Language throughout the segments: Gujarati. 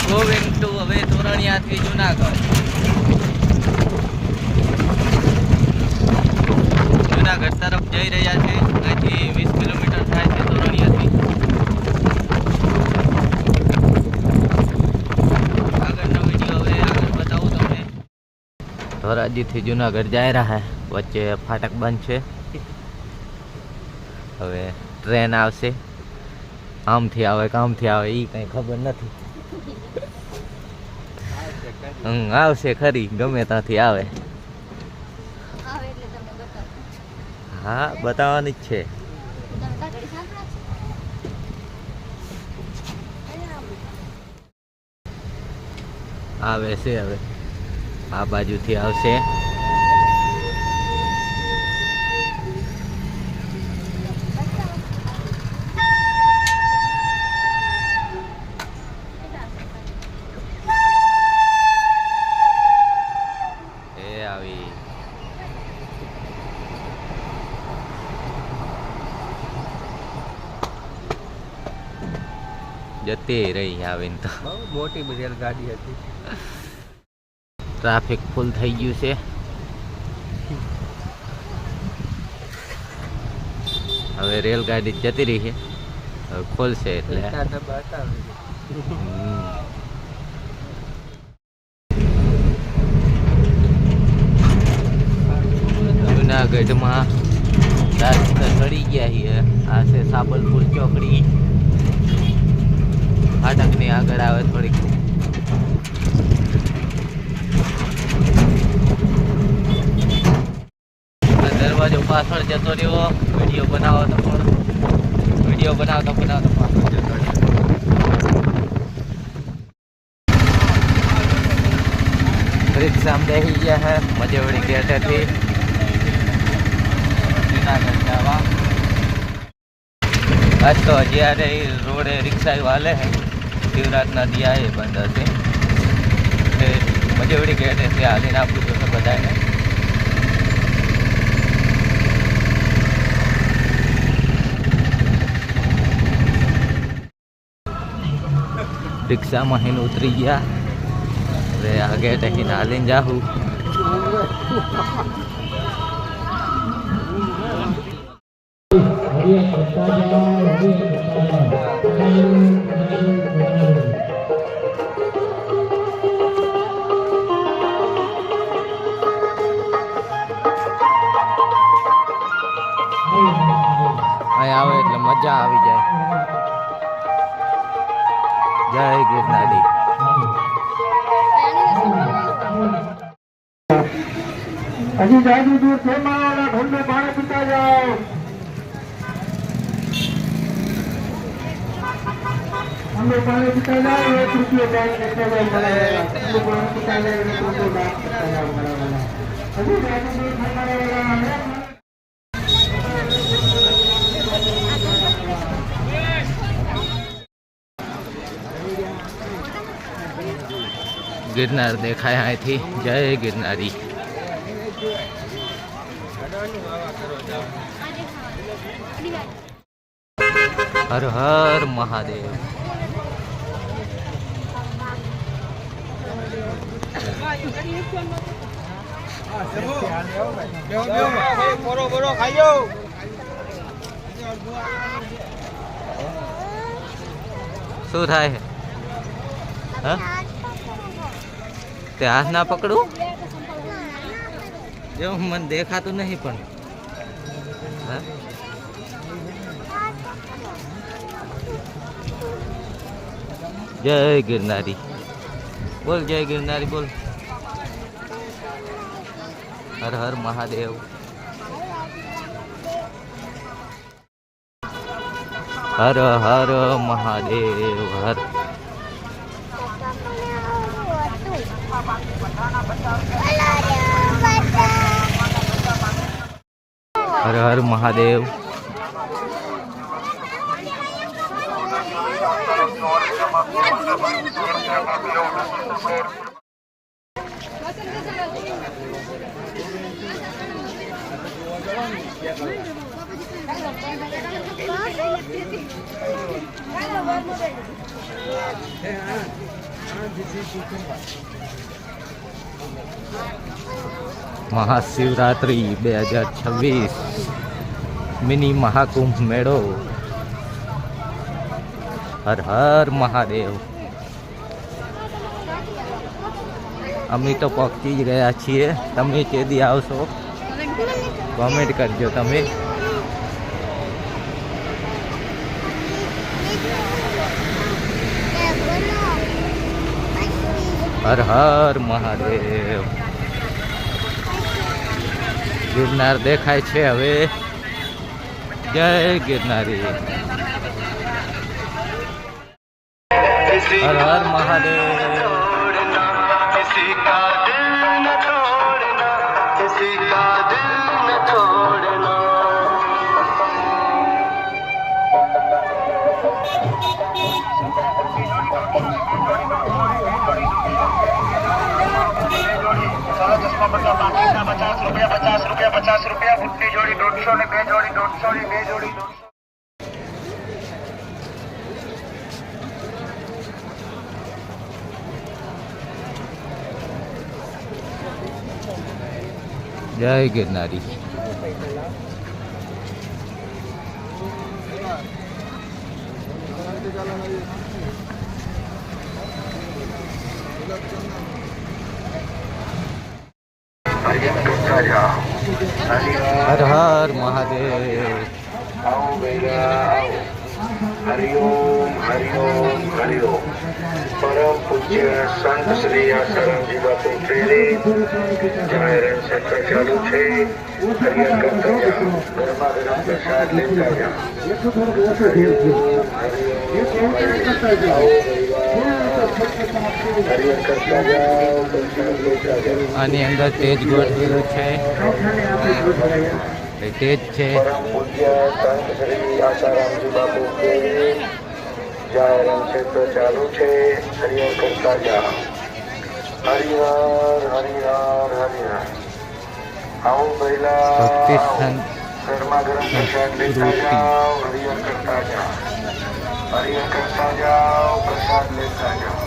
ગોવિંગ ટુ હવે તોરણિયાથી જુનાગઢ. જુનાગઢ તરફ જઈ રહ્યા છે. અહીંથી 20 કિલોમીટર થાય છે તોરણિયાથી. આગળનો વિડીયો હવે આગળ બતાવું તમને. ધોરાજીથી જુનાગઢ જઈ રહ્યા છે. વચ્ચે ફાટક બંધ છે. હવે ટ્રેન આવશે. આમથી આવે કામથી આવે એ કંઈ ખબર નથી. આવશે ખરી, ગમે ત્યાંથી આવે. હા, બતાવવાની જ છે. આવે છે હવે આ બાજુથી આવશે. જતી રહી આવીને તો બહુ મોટી રેલગાડી હતી. ટ્રાફિક ફૂલ થઈ ગયું છે. હવે રેલગાડી જતી રહી છે. હવે ખોલશે એટલે જુનાગઢમાં રાસ્તા ચડી ગયા છીએ. આ છે સાબલપુર ચોકડી. ફાટકની આગળ આવે થોડીક. દરવાજો પાછળ જતો રહ્યો. વિડીયો બનાવતો પાછળ જતો રહ્યો. રિક્ષામાં બેસી ગયા હે મજેવડી ગેટેથી જુનાગઢ જવા. આજ તો જ્યારે રોડે રિક્ષા વાલે હે શિવરાતના દિયા એ બંધ હશે. મજેવડી ગેટે છે હાલીને આપવું જોશે બધાને. રિક્ષામાં હિન ઉતરી ગયા. હવે આ ગેટે હિન હાલીને જાઉં. અહીં આવે એટલે મજા આવી જાય. જય ગિરનારી. હજી જાજુ દૂર છે મારા ઘરનું પાણી પીતા જાઓ. ઠંડુ પાણી પીતા જાઓ. 1 રૂપિયો પાણી પીતા જાઓ. ઠંડુ પાણી પીતા જાઓ. 1 રૂપિયો પાણી પીતા જાઓ. હજી જાજુ દૂર છે મારા गिरनार देखाय અહીંથી. જય ગિરનારી. હર હર મહાદેવ. શું થાય છે? હા, તે હાથ ના પકડું જો મને દેખાતું નહીં પણ. જય ગિરનારી બોલ. જય ગિરનારી બોલ. હર હર મહાદેવ. હર હર મહાદેવ. હર હર હર મહાદેવ. મહાશિવરાત્રિ 2026 મિની મહાકુંભ મેળો. હર હર મહાદેવ. અમે તો પહોંચી જ ગયા છીએ. તમે કેદી આવશો કોમેન્ટ કરજો તમે. હર હર મહાદેવ. ગિરનાર દેખાય છે હવે. જય ગિરનારી. હર હર મહાદેવ. ₹50 બુટ્ટી જોડી 150 ને 2 જોડી 150 ની 2 જોડી 150. જય ગિરનારી. હર હર મહાદેવ. હરિઓમ હરિઓમ હરિઓમ. પરમ પૂજ્ય સંત શ્રી આસારામજી બાપુ પ્રેરિત જાહેર સત્ર ચાલુ છે. હરિયર કરતા જાઓ. ગરમા ગરમ પ્રસાદ લેતા જાઓ. હરિયર કરતા જાઓ. આની અંદર તેજ ગોઠવેલું છે. એ તેજ છે. પરમ પૂજ્ય સંત શ્રી આસારામજી બાપુ પ્રેરિત જાહેર ક્ષેત્ર ચાલુ છે. હરિયર કરતા જાઓ. હરિહર હરિહર હરિહર. આવો પહેલા ભક્તિ સ્થાન ગરમા ગરમ પ્રસાદ લેતા જાઓ. હરિહર કરતા જાઓ. હરિહર કરતા જાઓ. પ્રસાદ લેતા જાઓ.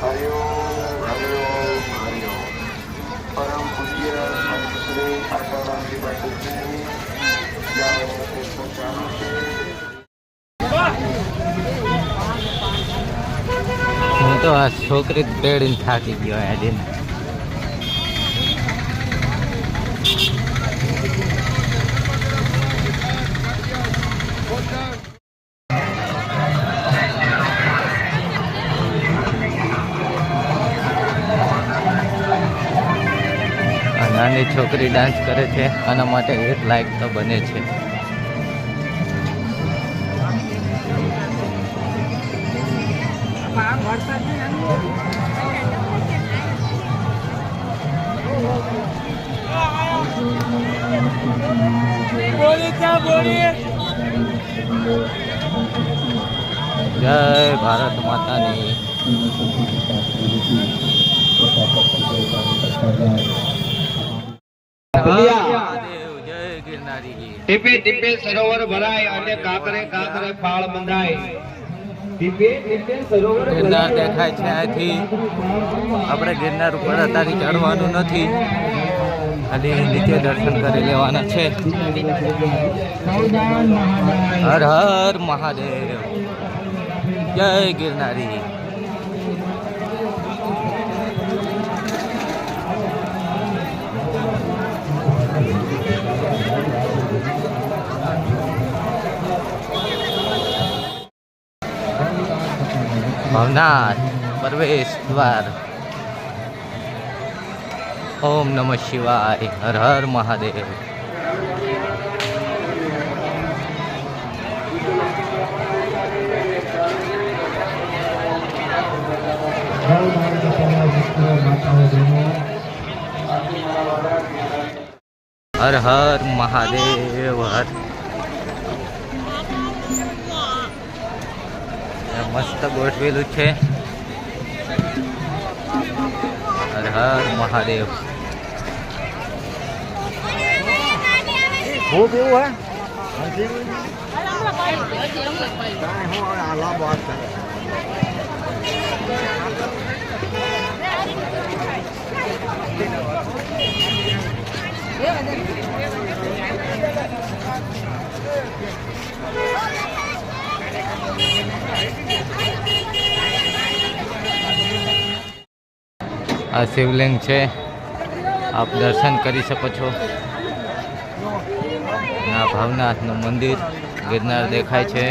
હરિઓમ હરિઓમ હરિઓમ. પરમ પૂજ્ય સંત શ્રી આસારામજી બાપુ પ્રેરિત જાહેર ક્ષેત્ર ચાલુ છે. હું તો આ છોકરી બેડીને થાકી ગયો આજે. આ નાની છોકરી ડાન્સ કરે છે. આના માટે 1 લાઈક તો બને છે. જય ભારત માતાની. મહાદેવ. જય ગિરનારી. ટીપે ટીપે સરોવર ભરાય અને કાંકરે કાંકરે પાળ બંધાય. ટીપે ટીપે સરોવર ગિરનાર દેખાય છે અહીંથી. આપણે ગિરનાર ઉપર અત્યારે ચડવાનું નથી, ખાલી નીચે દર્શન કરી લેવાના છે. હર હર મહાદેવ. જય ગિરનારી. ભવનાથ પ્રવેશ દ્વાર. ઓમ નમઃ શિવાય. હર હર મહાદેવ. હર હર મહાદેવ. હર મસ્ત ગોઠવેલું છે. હર હર મહાદેવ. હું પીવું હે આ શિવલિંગ છે, આપ દર્શન કરી શકો છો. આ ભાવનાથનું મંદિર ગિરનાર દેખાય છે.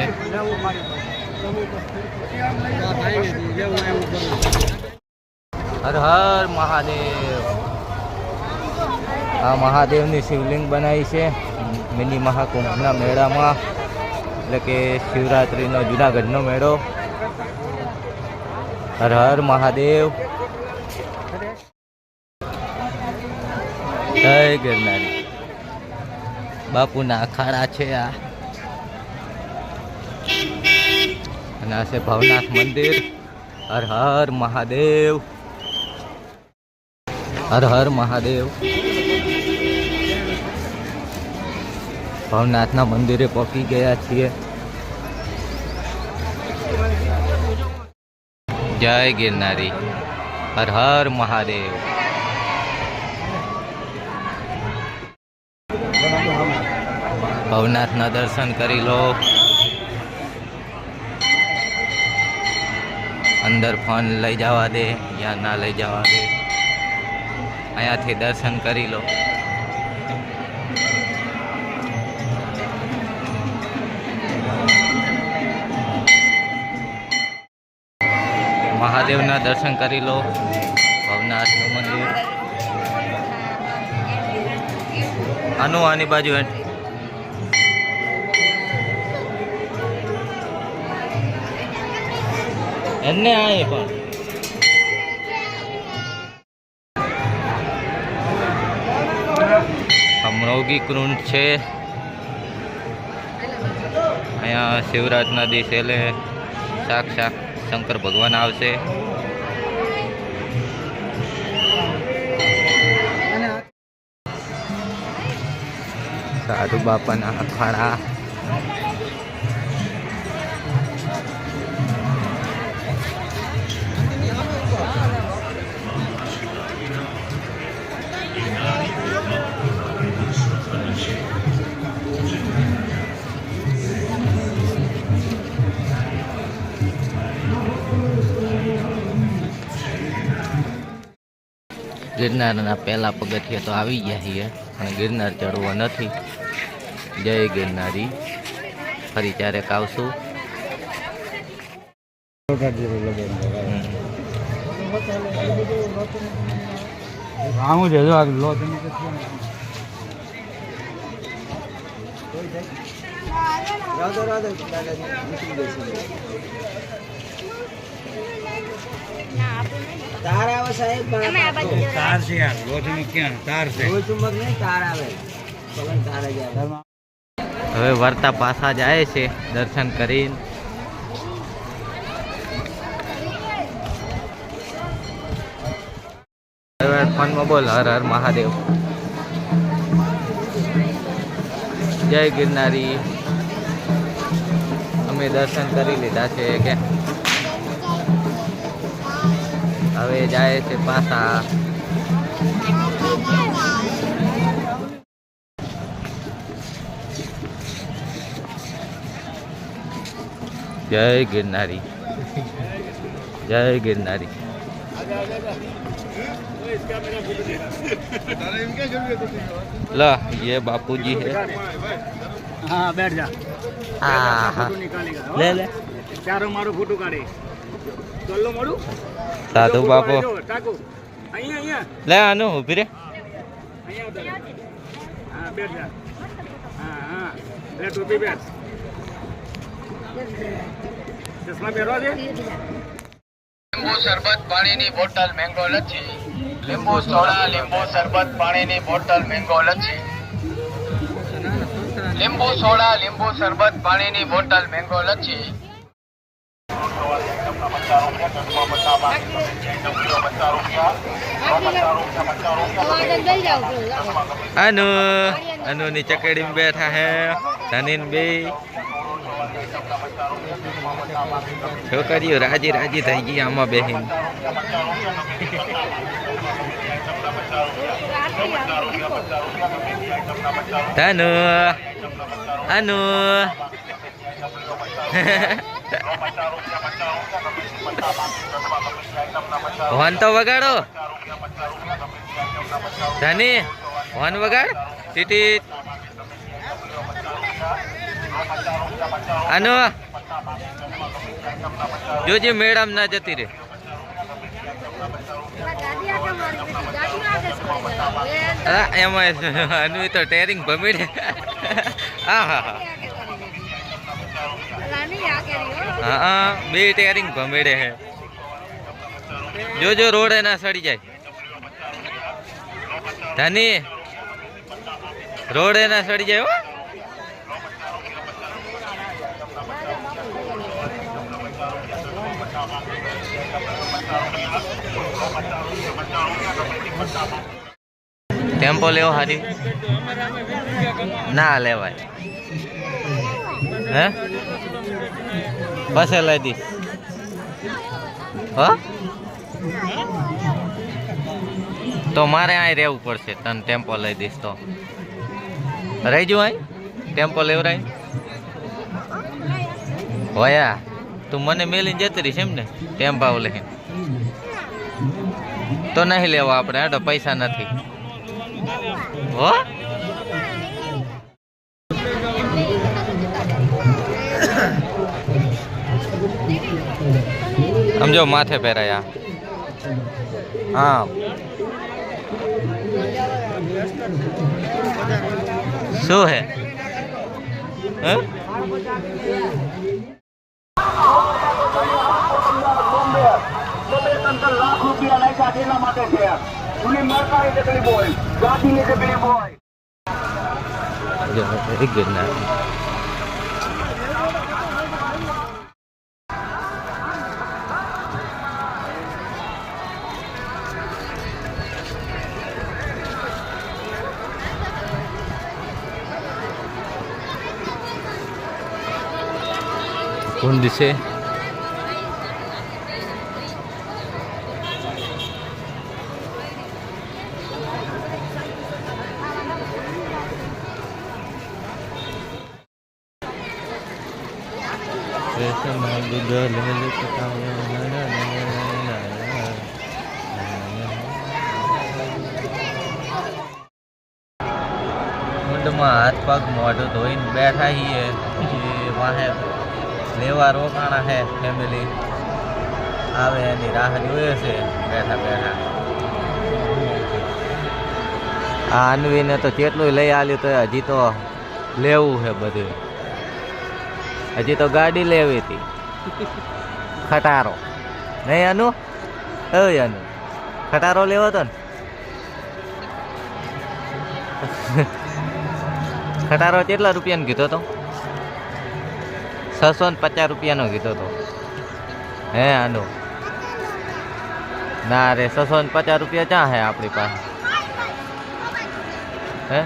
હર હર મહાદેવ. આ મહાદેવની શિવલિંગ બનાવી છે મિની મહાકુંભના મેળામાં, એટલે કે શિવરાત્રિનો જુનાગઢનો મેળો. હર હર મહાદેવ. જય ગિરનારી. બાપુના અખાડા છે આ, અને આ છે ભવનાથ મંદિર. હર હર મહાદેવ. હર હર મહાદેવ. ભવનાથના મંદિરે પહોંચી ગયા છીએ. જય ગિરનારી. હર હર મહાદેવ. ભવનાથના દર્શન કરી લો. અંદર ફોન લઈ જવા દે યા ના લઈ જવા દે, અહીંયાથી દર્શન કરી લો. મહાદેવના દર્શન કરી લો. ભવનાથનું મંદિર આની બાજુ એમને આએ પણ અમરોગી કુંડ છે. અહીંયા શિવરાત્રિના દિવસે એટલે સાક્ષાત શંકર ભગવાન આવશે. સાધુ બાપાના અખાડા. ગિરનારના પહેલા પગથિયા તો આવી ગયા છીએ, પણ ગિરનાર ચડવો નથી. જય ગિરનારી. ફરી ક્યારેક આવશું. તાર આવે સાહેબ, તાર છે યાર. લોચુમક ક્યાં તાર છે? લોચુમક નહીં, તાર આવે. તાર જ આવે. હવે વર્તા પાછા જાય છે દર્શન કરીને. હવે ફોનમાં બોલ હર હર મહાદેવ. જય ગિરનારી. અમે દર્શન કરી લીધા છે કે હવે જાય છે પાછા. જય ગિરનારી. જય ગિરનારી. ला ये बापूजी है. हाँ बैठ जा. हाँ ले ले चारों मारो फोटो काढ़े. चलो मारू. साधु बापू टाको. અહીંયા અહીંયા ले आनो ऊपर रे. અહીંયા ઉતર. हाँ बैठ जा. हाँ हाँ बैठ ऊपर बैठ. चश्मा પહેરવા દે. લીંબુ શરબત પાણીની બોટલ મેંગો લચ્છી. લીંબુ સોડા, લીંબુ શરબત પાણીની બોટલ મેંગો લચ્છી. લીંબુ સોડા, લીંબુ શરબત પાણીની બોટલ મેંગો લચ્છી. अनु अनु ની ચકેડીમાં બેઠા હે ધનીન બે છોકરીઓ રાજી રાજી થઈ ગઈ આમાં બેહીન. ધનુ અનુ હોન તો વગાડો. ધની હોર્ન વગાડ ટીટી આનો જોજે મેડમ ના જતી રે એમાં અનુ તો ટેરિંગ ભમીડે હા હા હા હા બે ટેરિંગ ભમેડે હે જોજો રોડ ના સડી જાય ધની રોડ ના સડી જાય હો ટેમ્પો લેવો હારી ના લેવાય હે પાસે લઈ દઈશ હો તો મારે અહીં રહેવું પડશે તને ટેમ્પો લઈ દઈશ તો રહી જવું અહીં ટેમ્પો લેવરાય હોયા તું મને મેલીને જતી રહીશ એમ ને ટેમ્પો લઈને તો નહીં લેવા આપણે હેડો પૈસા નથી હો સમજો માથે પહેરાયા હા શું હે લાખ રૂપિયા નાખ્યા તેના માટે છે જૂની મરકારી તકલીફ હોય ગાડીની તકલીફ હોય એક ગિરનાર કુંડ છે કુંડમાં હાથ પગ મોઢું ધોઈને બેઠા છીએ વાહે લેવા રોકાણા હે ફેમિલી આવે એની રાહ જોઈએ છે બેઠા બેઠા આ અન્વીને તો કેટલું લઈ આવ્યું તો હજી તો લેવું છે બધું હજી તો ગાડી લેવી હતી ખટારો નહીં અનુ અનુ ખટારો લેવો હતો ને ખટારો કેટલા રૂપિયાનો કીધો તો 650 રૂપિયાનો કીધો તો હે આનો ના રે 650 રૂપિયા ક્યાં હે આપણી પાસે હે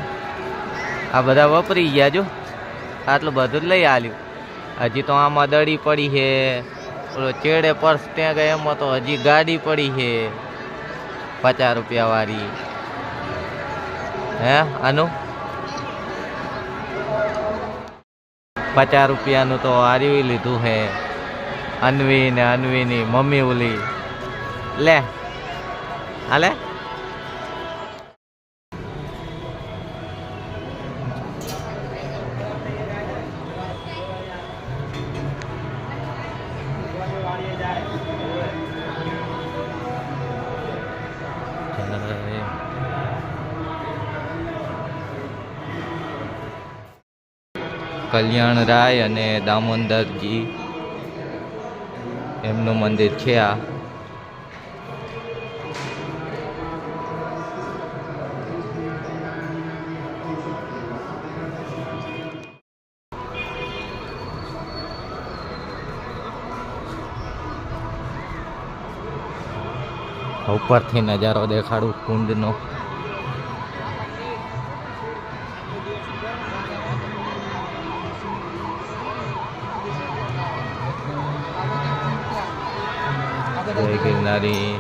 આ બધા વપરી ગયા જો આટલું બધું જ લઈ આલ્યું હજી તો આમાં દડી પડી છે ઓલો ચેડે પર્સ ત્યાં ગયા એમાં તો હજી ગાડી પડી છે 50 રૂપિયા વાળી હે આનું 50 રૂપિયાનું તો આર્યું લીધું હે અન્વી ને અન્વીની મમ્મી ઓલી લે હાલે કલ્યાણ રાય અને દામોદરજી એમનું મંદિર છે આ ઉપરથી નજારો દેખાડું કુંડનો જય ગિરનારી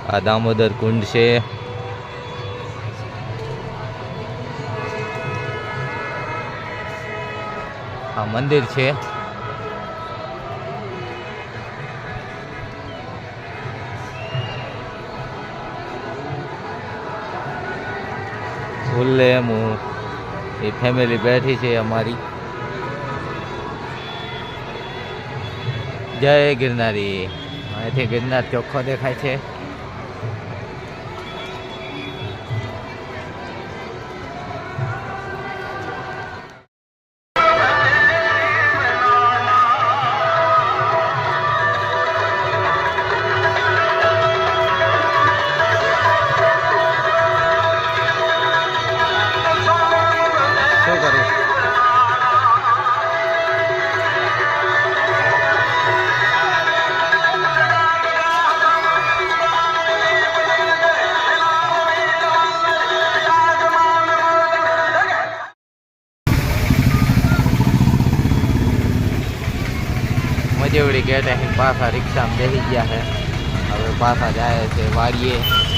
આ દામોદર કુંડ છે આ મંદિર છે. ફૂલે એ ફેમિલી બેઠી છે અમારી. જય ગિરનારી. અહીંથી ગિરનાર ચોખ્ખો દેખાય છે. શું કરું? મજેવડી ગેટ અહીં પાછા રિક્ષામાં બેસી ગયા છે. હવે પાછા જાય છે વાડીએ.